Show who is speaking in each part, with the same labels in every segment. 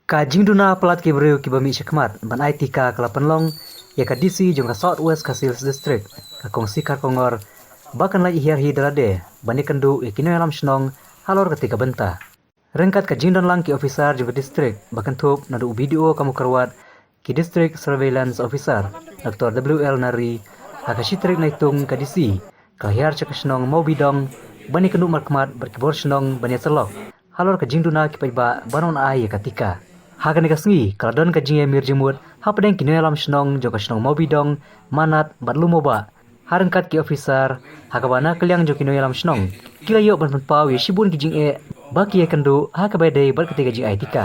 Speaker 1: Kajing duna pelat kibreu kibami shikmat ban IT ka kelapenlong ya ka DC jong ka Southwest ka Sales District ka kongsi ka kongor bahkan la ihir hi dalade bani kendu ikino alam shnong halor ketika benta rengkat ka jingdon lang ki officer jong ka district bahkan thup nadu video kamu karwat ki district surveillance officer Dr. WL Nari haka shitrik naitung ka DC ka hiar chak shnong mau bidong bani kendu markmat berkibor shnong bani selok halor ka jingduna ki paiba banon ai katika hagan kasngi kaladon ka jinge mir jemut hapdeng kini alam shnong joka shnong mobi dong manat batlu moba harengkat ki officer hakabana kelyang jo kini alam shnong kila yo ban pau ye shibun ki jinge baki ye kendu hakabede bar ketiga jing aitika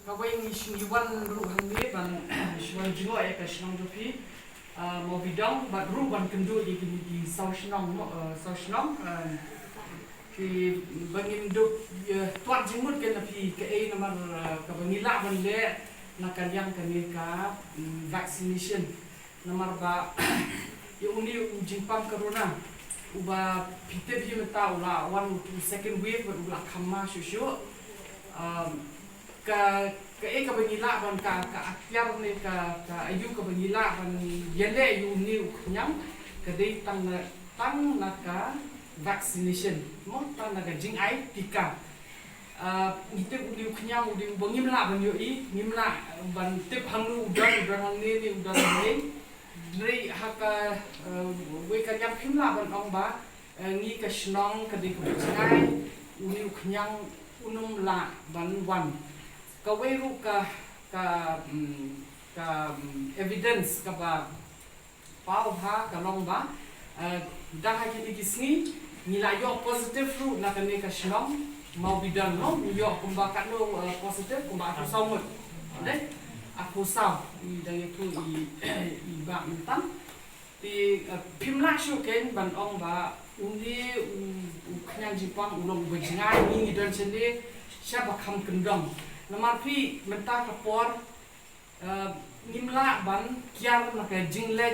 Speaker 2: Kawai Shiwan Ruhangli ban Shiwan Jingo ya Kashnong Jopi mau bidang bat ruban kendu di Saushnong ki bangin duk tuan jimut ke napi ke nomor ka bangila ban le nakan yang kani ka vaccination nomor ba uni jimpam corona uba pite bi meta ula one second wave ula khamma shushu ka ka bangila ban ka akyar ni ka ayu ka bangila ban yele yu ni nyam ka dei tang na ka vaccination mo tang na ka jing ai tika ite uli nyam uli bangim la ban yo I ngimla ban te phanglu udan ni udan ni dei haka we ka nyam phimla ban ong ba ngi ka shnong ka dei ka jai uli nyam unum la ban wan kaweru ka evidence ka ba pau ha ka long ba dah ha kini kisni nila yo positive ru na kani ka shlong mau bidan no yo kumba ka no positive kumba aku samut ne aku saw I dai tu I ba mentam ti pimla shu ken ban ong ba uni khnyang jipang ulong bejngai ni dan sende siapa kam kendong nomor pi mentah kapor nimla ban kiar na ka jingle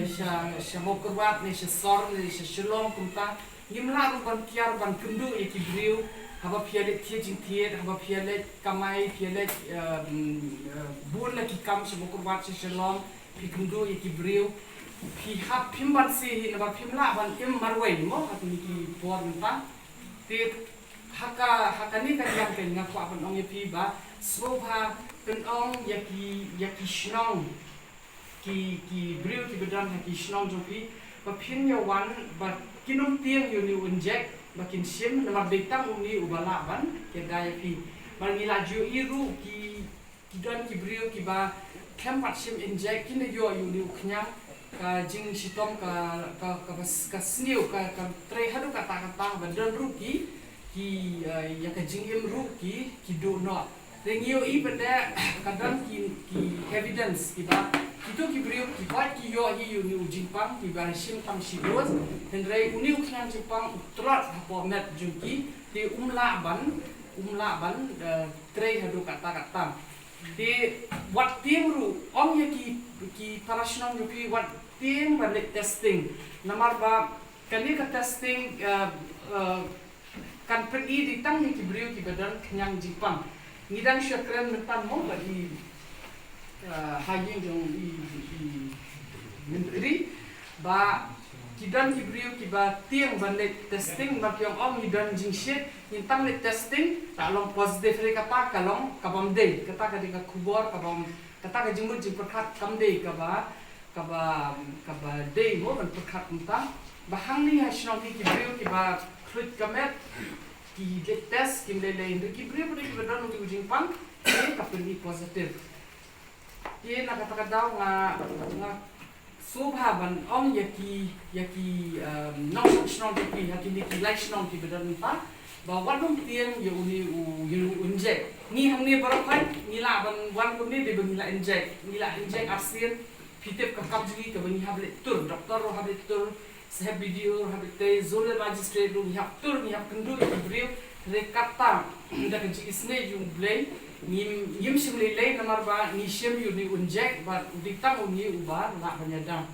Speaker 2: sha mokrwat ne sha sor ne sha shalom kumta nimla ban kiar ban kundu e kibriu haba pialet tie jing tie haba pialet kamai pialet bun na ki kam sha mokrwat sha shalom pi kundu e kibriu pi hap pimban si na pimla ban im marwai mo hatni ki por mentah te haka ni kan yang ken ngaku apa ong pi ba sobha ken ong yaki shnong ki briu ki bedan ki shnong jopi ba phin yo wan ba kinum tiang yo ni unjek ba kin sim na betang uni ubala ban ke dai pi ban ila ju iru ki dan ki briu ki ba kempat sim injek kin yo ni khnya ka jing sitom ka sniu ka tre hadu kata ba dan ruki ki ya ka jingim ru ki do not rengio I benda kadang ki evidence ki ba itu ki brio ki ba ki yo hi yu ni jimpang ki ba sim tam sidos hendrai uni ukhan jimpang trot hapo met jungki ti umla ban tre hadu kata ti wat tim ru ong ya ki parashnong yu ki wat tim ban testing namar ba kali ka testing kan pergi di tang ni kibriu ki badan kenyang jipang ngidang syakran mentan mo bagi hayin jong I menteri ba kidan kibriu ki ba tiang banlet testing ba kyong om ngidang jingshit intang le testing talong positive re kata kalong kabam de kata ka dika kubor kabam kata ka jingmut jing perkat kam de ka ba de mo ban perkat mentang bahang ni hasnong ki kibriu ki ba fluid kamet ki test ki lele ki bri ki bedan ki ujing pang ki ka pergi positif ki na kata daw nga subha ban ong yaki no shnong ki ki like shnong ki bedan pa ba wadong tiang yo uni unjek ni hamni barakai ni la ban wan ko ni de nila injek asin pitep ka kapji ka bani hable tur doktor ro hable tur sehab video habite zone magistrate lu hap tur ni hap kendu ki briu rekata da kan ci isne yung blay nim simle lay namar ba ni shem yu ni unjek ba dikta uni ubar la banyada